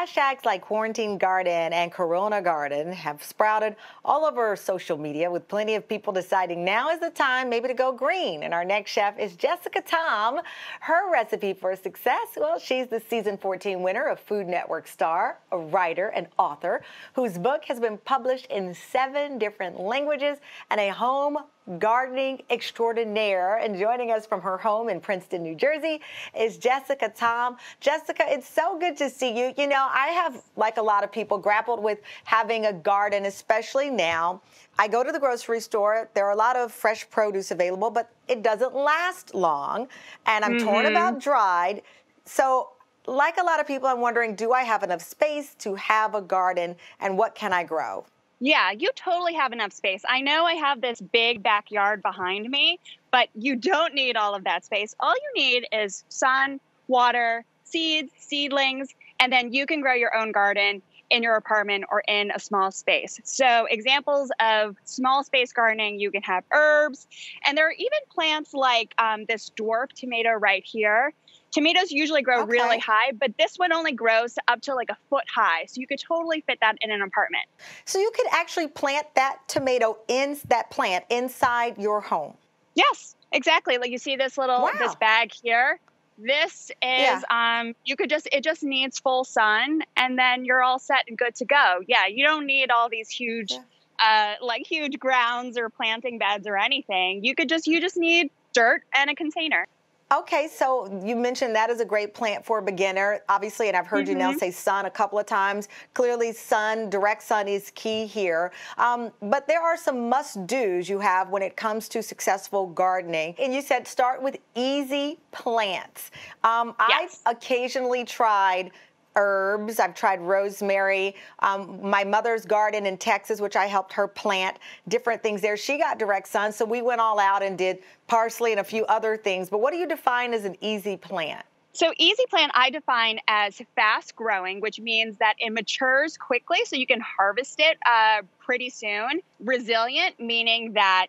Hashtags like quarantine garden and corona garden have sprouted all over social media, with plenty of people deciding now is the time maybe to go green. And our next chef is Jessica Tom. Her recipe for success, well, she's the season 14 winner of Food Network star, a writer and author whose book has been published in 7 different languages, and a home gardening extraordinaire. And joining us from her home in Princeton, New Jersey, is Jessica Tom. Jessica, it's so good to see you. You know, I have, like a lot of people, grappled with having a garden, especially now. I go to the grocery store. There are a lot of fresh produce available, but it doesn't last long. And I'm torn about dried. So like a lot of people, I'm wondering, do I have enough space to have a garden, and what can I grow? Yeah, you totally have enough space. I know I have this big backyard behind me, but you don't need all of that space. All you need is sun, water, seeds, seedlings, and then you can grow your own garden in your apartment or in a small space. So examples of small space gardening, you can have herbs, and there are even plants like this dwarf tomato right here. Tomatoes usually grow really high, but this one only grows up to like a foot high. So you could totally fit that in an apartment. So you could actually plant that tomato plant inside your home? Yes, exactly. Like you see this little, this bag here. This is, it just needs full sun, and then you're all set and good to go. Yeah, you don't need all these huge, huge grounds or planting beds or anything. You just need dirt and a container. Okay, so you mentioned that is a great plant for a beginner, obviously, and I've heard you now say sun a couple of times. Clearly, direct sun is key here. But there are some must-dos you have when it comes to successful gardening. And you said start with easy plants. I've occasionally tried herbs. I've tried rosemary. My mother's garden in Texas, which I helped her plant, different things there. She got direct sun, so we went all out and did parsley and a few other things. But what do you define as an easy plant? So easy plant I define as fast growing, which means that it matures quickly so you can harvest it pretty soon. Resilient, meaning that,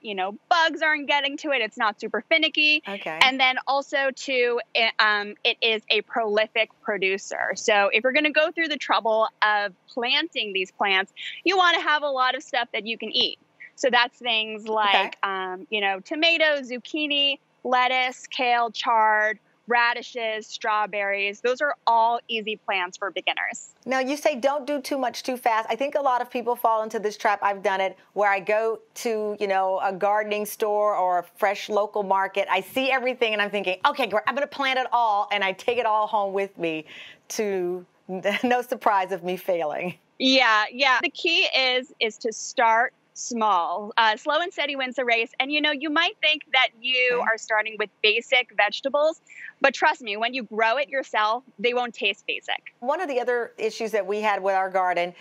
bugs aren't getting to it. It's not super finicky. Okay. And then also too, it is a prolific producer. So if you're going to go through the trouble of planting these plants, you want to have a lot of stuff that you can eat. So that's things like, tomatoes, zucchini, lettuce, kale, chard, radishes, strawberries. Those are all easy plants for beginners. Now, you say don't do too much too fast. I think a lot of people fall into this trap. I've done it, where I go to, a gardening store or a fresh local market. I see everything and I'm thinking, okay, great, I'm going to plant it all, and I take it all home with me, to no surprise of me failing. Yeah. The key is to start small. Slow and steady wins the race. And, you might think that you are starting with basic vegetables, but trust me, when you grow it yourself, they won't taste basic. One of the other issues that we had with our garden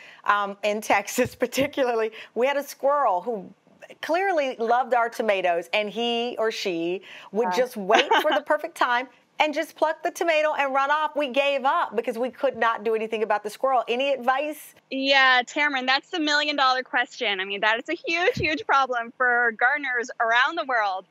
in Texas particularly, we had a squirrel who clearly loved our tomatoes, and he or she would just wait for the perfect time and just pluck the tomato and run off. We gave up because we could not do anything about the squirrel. Any advice? Yeah, Tamron, that's the $1 million question. I mean, that is a huge, huge problem for gardeners around the world.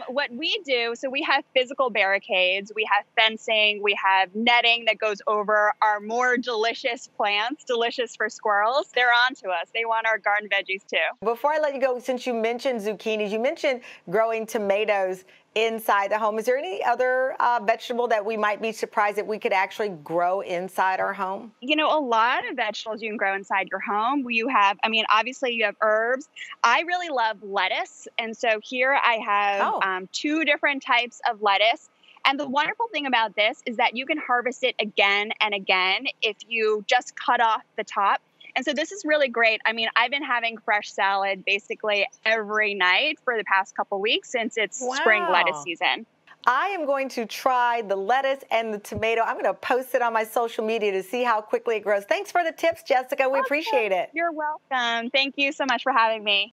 What we do, so we have physical barricades, we have fencing, we have netting that goes over our more delicious plants, delicious for squirrels. They're on to us. They want our garden veggies too. Before I let you go, since you mentioned zucchinis, you mentioned growing tomatoes inside the home. Is there any other vegetable that we might be surprised that we could actually grow inside our home? A lot of vegetables you can grow inside your home. You have, obviously you have herbs. I really love lettuce. And so here I have 2 different types of lettuce. And the wonderful thing about this is that you can harvest it again and again if you just cut off the top. And so this is really great. I've been having fresh salad basically every night for the past couple weeks since it's spring lettuce season. I am going to try the lettuce and the tomato. I'm going to post it on my social media to see how quickly it grows. Thanks for the tips, Jessica. We appreciate it. You're welcome. Thank you so much for having me.